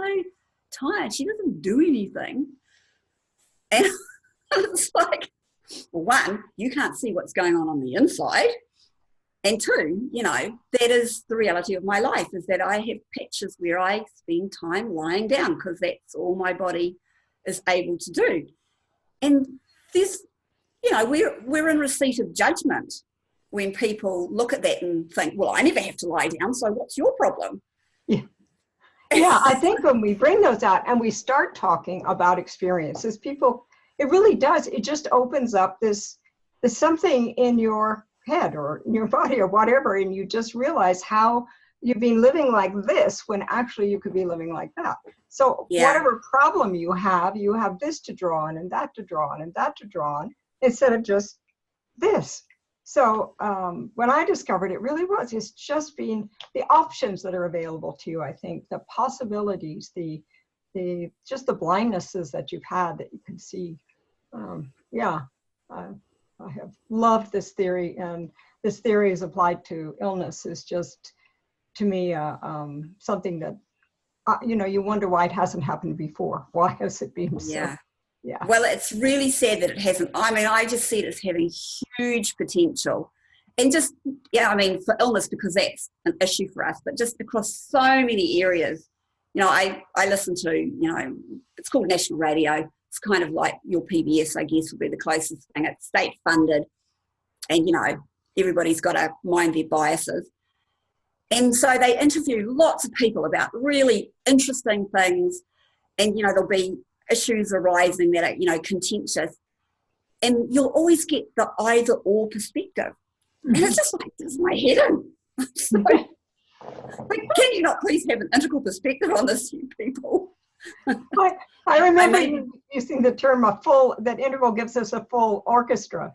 tired? She doesn't do anything. And it's like, well, 1, you can't see what's going on the inside. And 2, you know, that is the reality of my life, is that I have patches where I spend time lying down because that's all my body is able to do. And there's, you know, we're in receipt of judgment when people look at that and think, well, I never have to lie down, so what's your problem? Yeah. Yeah, I think when we bring those out and we start talking about experiences, people, it really does, it just opens up this something in your head or in your body or whatever, and you just realize how you've been living like this when actually you could be living like that. So Yeah. whatever problem you have this to draw on and that to draw on and that to draw on instead of just this. So when I discovered it really was, it's just being the options that are available to you. I think the possibilities, just the blindnesses that you've had that you can see. Yeah, I have loved this theory, and this theory is applied to illness is just, to me, something that, you wonder why it hasn't happened before. Why has it been so? Yeah. Well, it's really sad that it hasn't. I mean, I just see it as having huge potential. And just, for illness, because that's an issue for us, but just across so many areas. I listen to, it's called national radio. It's kind of like your PBS, I guess, would be the closest thing. It's state funded. And, everybody's got to mind their biases. And so they interview lots of people about really interesting things. And, there'll be issues arising that are, contentious. And you'll always get the either or perspective. And it's just like, this is my head in. So, can you not please have an integral perspective on this, you people? I remember using the term that integral gives us a full orchestra.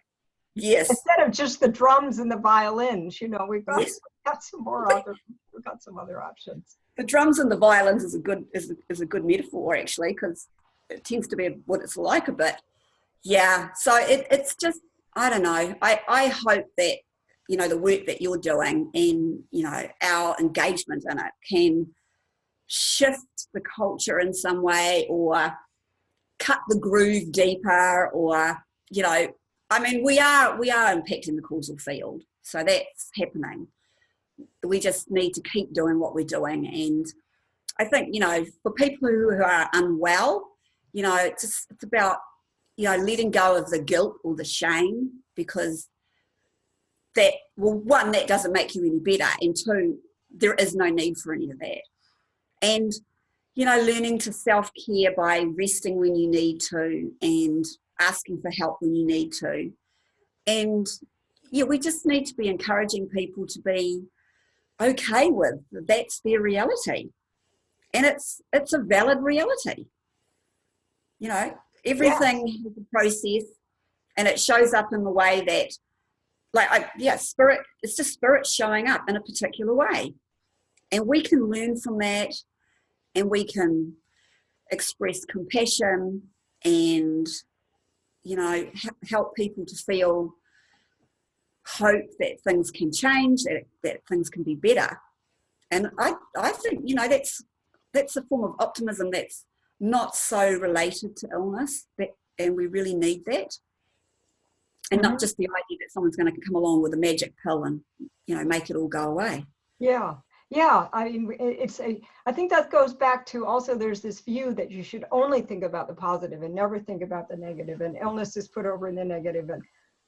Yes. Instead of just the drums and the violins, we've got some more we've got some other options. The drums and the violins is a good metaphor, actually, because it tends to be what it's like a bit. Yeah. So it's just, I don't know. I hope that, the work that you're doing and, our engagement in it can shift the culture in some way, or cut the groove deeper, or, we are impacting the causal field. So that's happening. We just need to keep doing what we're doing. And I think, for people who are unwell, it's about, letting go of the guilt or the shame, because one, that doesn't make you any better, and two, there is no need for any of that. And, learning to self-care by resting when you need to and asking for help when you need to. And, we just need to be encouraging people to be okay with that's their reality. And it's a valid reality. Everything has a process, and it shows up in the way that, spirit, it's just spirit showing up in a particular way. And we can learn from that, and we can express compassion and, help people to feel hope that things can change, that things can be better. And I think, that's a form of optimism that's not so related to illness, and we really need that. And not just the idea that someone's going to come along with a magic pill and, make it all go away. Yeah. I mean, I think that goes back to also there's this view that you should only think about the positive and never think about the negative, and illness is put over in the negative,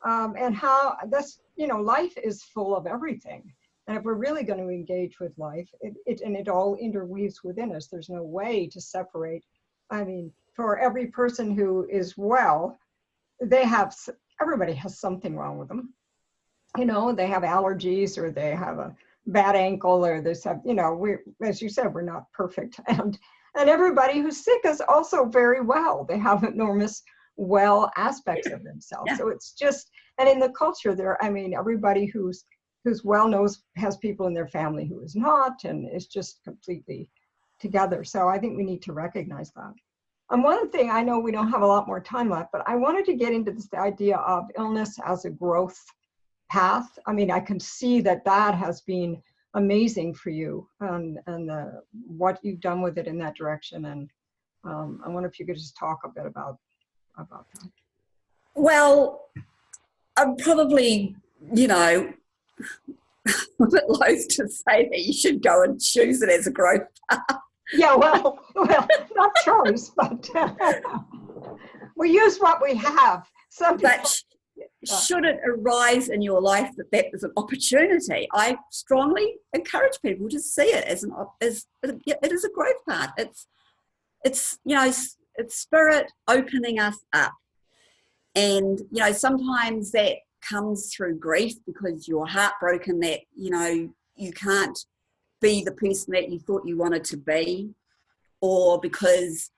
and how that's, life is full of everything. And if we're really going to engage with life, it all interweaves within us. There's no way to separate. I mean, for every person who is well, everybody has something wrong with them. They have allergies, or they have a bad ankle, or they have, as you said, we're not perfect. And everybody who's sick is also very well. They have enormous well aspects of themselves. Yeah. So it's just, and in the culture there, everybody who's well has people in their family who is not, and is just completely together. So I think we need to recognize that. And one thing, I know we don't have a lot more time left, but I wanted to get into this idea of illness as a growth path. I can see that has been amazing for you, and what you've done with it in that direction. And I wonder if you could just talk a bit about that. Well, I'm probably, a bit loath to say that you should go and choose it as a growth path. Yeah, well, not choice, but we use what we have. Should it arise in your life that is an opportunity, I strongly encourage people to see it as it is a growth path. It's spirit opening us up, and sometimes that comes through grief because you're heartbroken that you can't be the person that you thought you wanted to be, or because,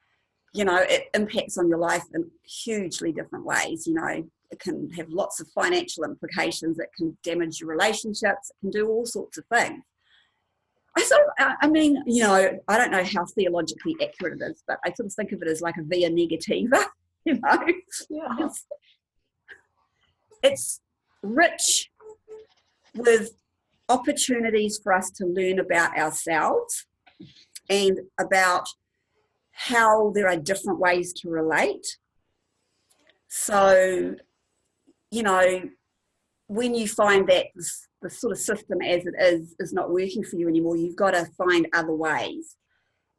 you know, it impacts on your life in hugely different ways. You know, it can have lots of financial implications, it can damage your relationships, it can do all sorts of things. I mean, you know, I don't know how theologically accurate it is, but I sort of think of it as like a via negativa, you know. Yeah. It's rich with opportunities for us to learn about ourselves and about how there are different ways to relate. So, you know, when you find that the sort of system as it is not working for you anymore, you've got to find other ways.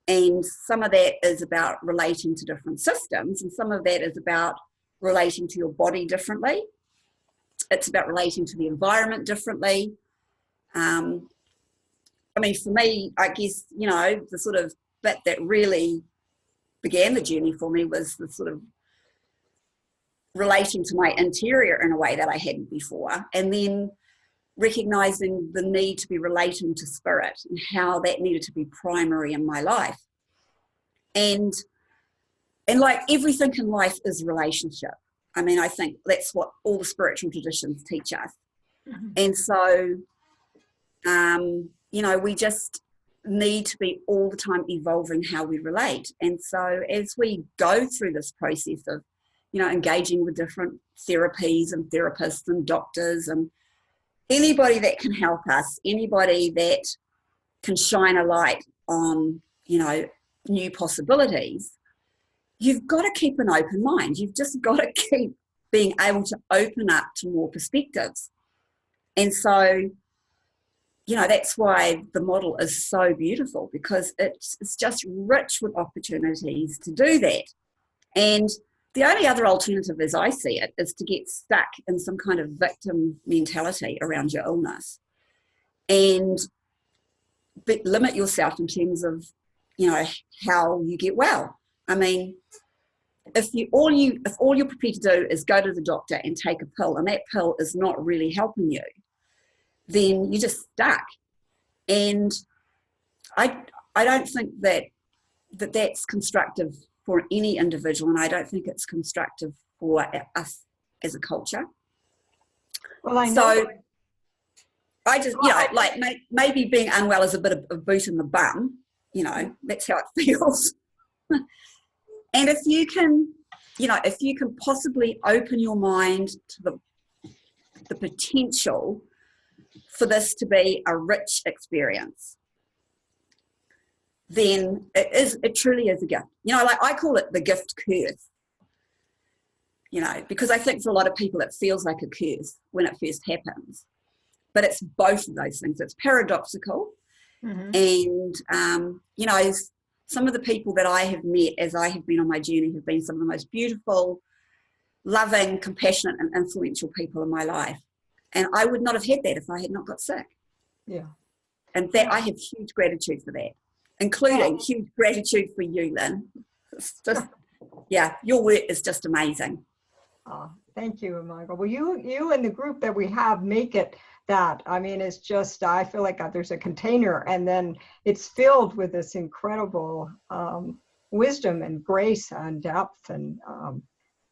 And some of that is about relating to different systems, and some of that is about relating to your body differently. It's about relating to the environment differently. I mean, for me, I guess, you know, the sort of bit that really began the journey for me was the sort of relating to my interior in a way that I hadn't before, and then recognizing the need to be relating to spirit and how that needed to be primary in my life. And like everything in life is relationship. I mean, I think that's what all the spiritual traditions teach us. Mm-hmm. And so, you know, we just need to be all the time evolving how we relate. And so as we go through this process of, you know, engaging with different therapies and therapists and doctors and anybody that can help us, anybody that can shine a light on, you know, new possibilities, you've got to keep an open mind. You've just got to keep being able to open up to more perspectives. And so, you know, that's why the model is so beautiful, because it's just rich with opportunities to do that. And the only other alternative, as I see it, is to get stuck in some kind of victim mentality around your illness and limit yourself in terms of, you know, how you get well. I mean, if all you're prepared to do is go to the doctor and take a pill, and that pill is not really helping you, then you're just stuck. And I don't think that's constructive for any individual, and I don't think it's constructive for us as a culture. Well, I know. So I just, you know, like maybe being unwell is a bit of a boot in the bum, you know, that's how it feels. And if you can, you know, if you can possibly open your mind to the potential for this to be a rich experience, then it truly is a gift. You know, like I call it the gift curse, you know, because I think for a lot of people it feels like a curse when it first happens. But it's both of those things. It's paradoxical. Mm-hmm. And, you know, some of the people that I have met as I have been on my journey have been some of the most beautiful, loving, compassionate and influential people in my life. And I would not have had that if I had not got sick. Yeah. And that I have huge gratitude for that, including huge gratitude for you, Lynn. It's just, yeah, your work is just amazing. Oh, thank you, Imago. Well, you and the group that we have make it that. I mean, it's just, I feel like there's a container and then it's filled with this incredible wisdom and grace and depth. And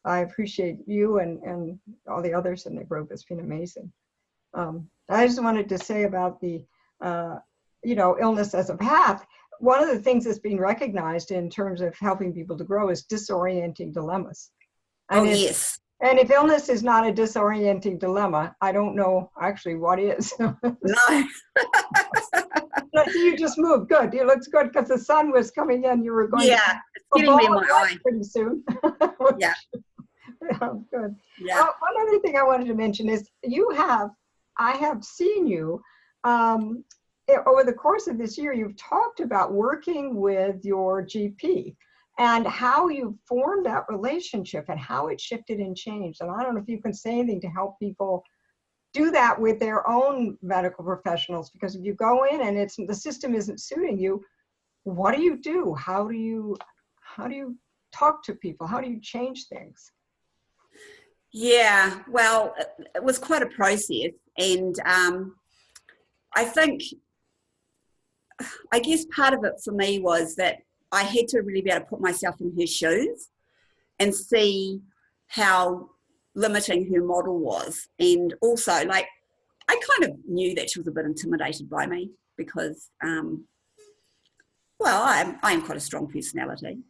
I appreciate you and all the others in the group. It's been amazing. I just wanted to say about the, you know, illness as a path. One of the things that's being recognized in terms of helping people to grow is disorienting dilemmas. And yes. And if illness is not a disorienting dilemma, I don't know actually what is. No. I see you just moved. Good. It looks good because the sun was coming in. You were going to it's getting me in my eye pretty soon. Yeah. Yeah, good. Yeah. One other thing I wanted to mention is I have seen you over the course of this year, you've talked about working with your GP and how you formed that relationship and how it shifted and changed. And I don't know if you can say anything to help people do that with their own medical professionals, because if you go in and the system isn't suiting you, what do you do? How do you talk to people? How do you change things? Yeah, well, it was quite a process. And I think I guess part of it for me was that I had to really be able to put myself in her shoes and see how limiting her model was. And also, like, I kind of knew that she was a bit intimidated by me because, well, I am quite a strong personality.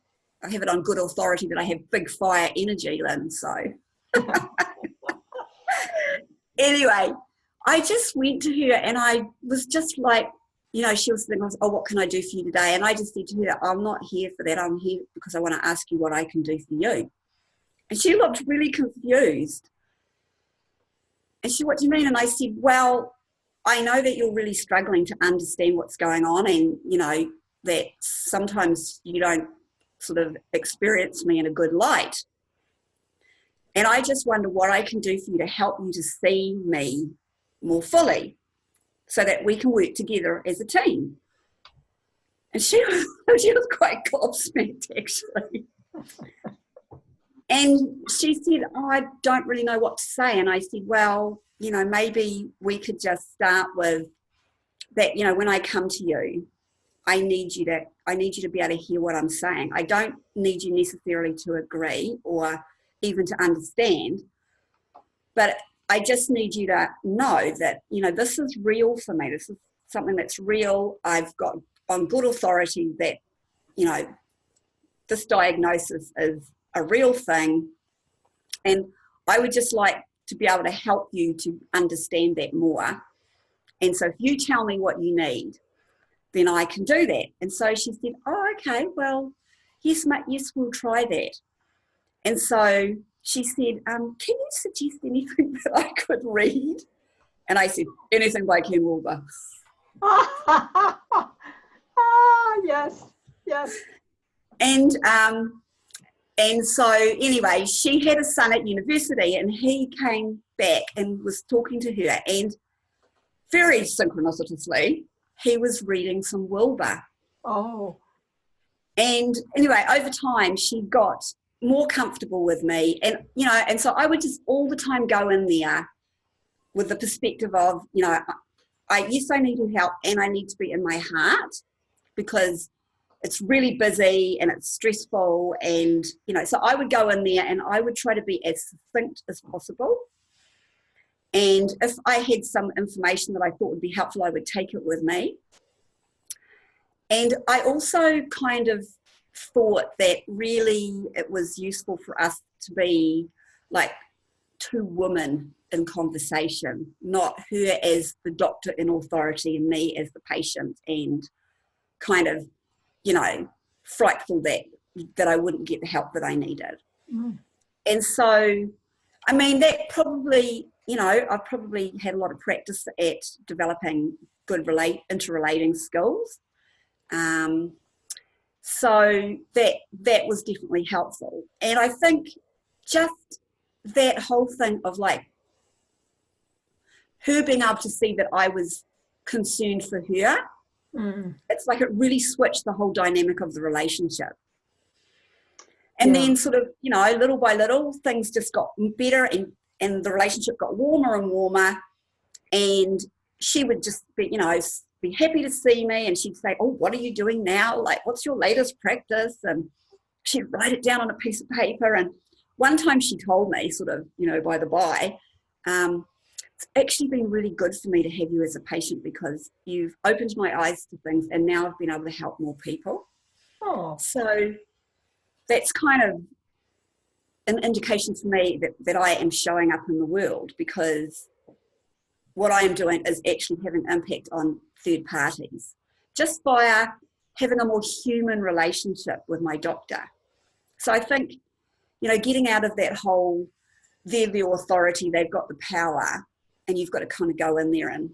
I have it on good authority that I have big fire energy, Lynn, so. Anyway, I just went to her and I was just like, you know, she was thinking, oh, what can I do for you today? And I just said to her, I'm not here for that. I'm here because I want to ask you what I can do for you. And she looked really confused. And she, what do you mean? And I said, well, I know that you're really struggling to understand what's going on, and, you know, that sometimes you don't sort of experience me in a good light. And I just wonder what I can do for you to help you to see me more fully so that we can work together as a team. And she was quite gobsmacked, actually. And she said, oh, I don't really know what to say. And I said, well, you know, maybe we could just start with that, you know, when I come to you, I need you to be able to hear what I'm saying. I don't need you necessarily to agree or even to understand, but I just need you to know that, you know, this is real for me. This is something that's real. I've got on good authority that, you know, this diagnosis is a real thing. And I would just like to be able to help you to understand that more. And so if you tell me what you need, then I can do that. And so she said, oh, okay, well, yes, mate, yes, we'll try that. And so she said, can you suggest anything that I could read? And I said, anything by Ken Wilber. Yes, yes. And so anyway, she had a son at university and he came back and was talking to her, and very synchronicitously, he was reading some Wilbur. Oh. And anyway, over time, she got more comfortable with me. And, you know, and so I would just all the time go in there with the perspective of, you know, yes, I need her help and I need to be in my heart because it's really busy and it's stressful. And, you know, so I would go in there and I would try to be as succinct as possible. And if I had some information that I thought would be helpful, I would take it with me. And I also kind of thought that really it was useful for us to be like two women in conversation, not her as the doctor in authority and me as the patient, and kind of, you know, frightful that I wouldn't get the help that I needed. Mm. And so, I mean, that probably, you know, I've probably had a lot of practice at developing good interrelating skills. So that was definitely helpful. And I think just that whole thing of like her being able to see that I was concerned for her, it's like it really switched the whole dynamic of the relationship. And then sort of, you know, little by little, things just got better and the relationship got warmer and warmer. And she would just be, you know, be happy to see me, and she'd say, oh, what are you doing now? Like, what's your latest practice? And she'd write it down on a piece of paper. And one time she told me, sort of, you know, by the by, it's actually been really good for me to have you as a patient because you've opened my eyes to things and now I've been able to help more people. Oh. So that's kind of an indication for me that I am showing up in the world, because what I am doing is actually having an impact on third parties just by having a more human relationship with my doctor. So I think, you know, getting out of that whole, they're the authority, they've got the power, and you've got to kind of go in there and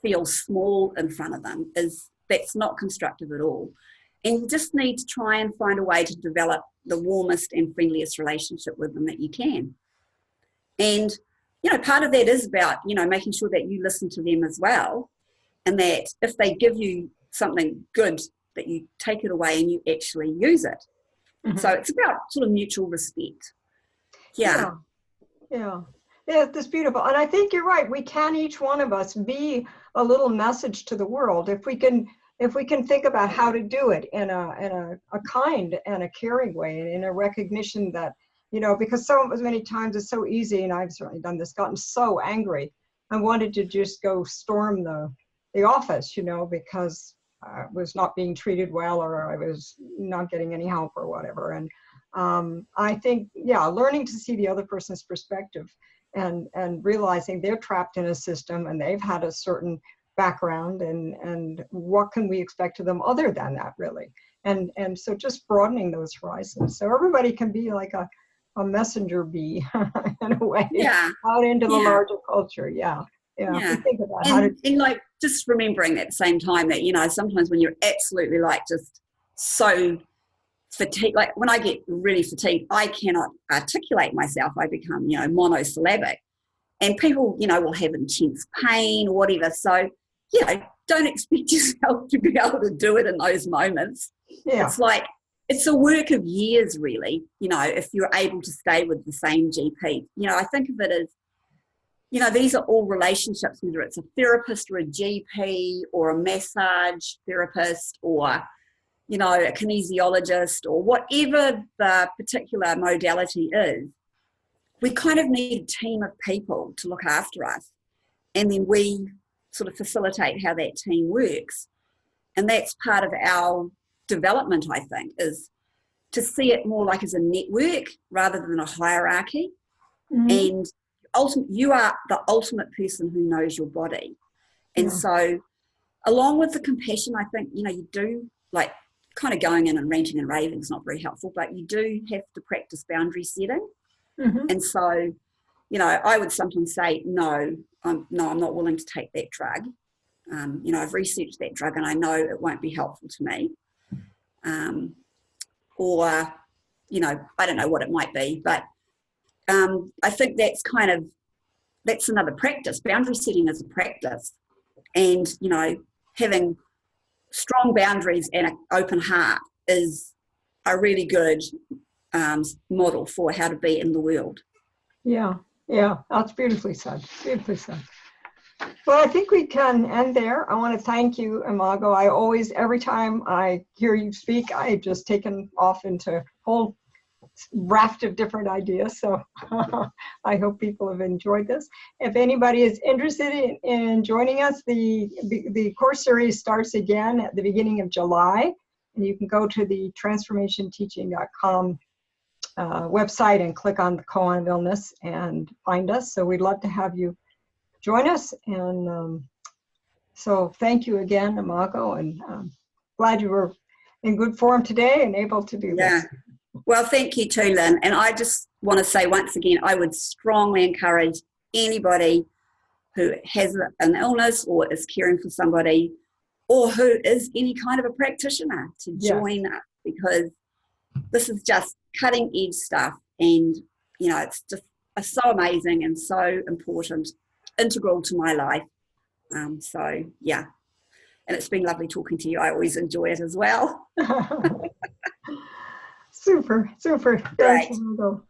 feel small in front of them, that's not constructive at all. And you just need to try and find a way to develop the warmest and friendliest relationship with them that you can. And, you know, part of that is about, you know, making sure that you listen to them as well, and that if they give you something good, that you take it away and you actually use it. Mm-hmm. So it's about sort of mutual respect. Yeah. Yeah. Yeah, that's beautiful. And I think you're right. We can, each one of us, be a little message to the world if we can think about how to do it in a kind and a caring way, and in a recognition that, you know, because so many times it's so easy, and I've certainly done this, gotten so angry I wanted to just go storm the office, you know, because I was not being treated well, or I was not getting any help or whatever. And I think, yeah, learning to see the other person's perspective, and realizing they're trapped in a system and they've had a certain background, and what can we expect of them other than that, really. And so just broadening those horizons so everybody can be like a messenger bee in a way, Yeah, out into the yeah, larger culture. Yeah, yeah. If we yeah. think about how to, And like just remembering at the same time that, you know, sometimes when you're absolutely like just so fatigued, like when I get really fatigued, I cannot articulate myself. I become, you know, monosyllabic. And people, you know, will have intense pain or whatever. So, you know, don't expect yourself to be able to do it in those moments. yeah, It's like, it's a work of years, really, you know, if you're able to stay with the same GP. You know, I think of it as, you know, these are all relationships, whether it's a therapist or a GP or a massage therapist or, you know, a kinesiologist or whatever the particular modality is. We kind of need a team of people to look after us. And then we sort of facilitate how that team works. And that's part of our development, I think, is to see it more like as a network rather than a hierarchy. mm-hmm. And you are the ultimate person who knows your body. And Yeah, so along with the compassion, I think, you know, you do, like, kind of going in and ranting and raving is not very helpful, but you do have to practice boundary setting. mm-hmm. And so, you know, I would sometimes say, no, I'm not willing to take that drug. You know, I've researched that drug and I know it won't be helpful to me. Or, you know, I don't know what it might be, but I think that's another practice. Boundary setting is a practice. And, you know, having strong boundaries and an open heart is a really good model for how to be in the world. yeah, yeah. That's beautifully said. Beautifully said. Well, I think we can end there. I want to thank you, Imago. I always, every time I hear you speak, I just taken off into a whole raft of different ideas. So I hope people have enjoyed this. If anybody is interested in joining us, the course series starts again at the beginning of July. And you can go to the transformationteaching.com website and click on the koan of illness and find us. So we'd love to have you join us. And so thank you again, Imago, and glad you were in good form today and able to do this. Well, thank you too, Lynn. And I just want to say once again, I would strongly encourage anybody who has an illness or is caring for somebody or who is any kind of a practitioner to join us, because this is just cutting edge stuff. And, you know, it's just so amazing and so important, integral to my life. So, yeah. And it's been lovely talking to you. I always enjoy it as well. Super, super. Great. Thanks, Imago.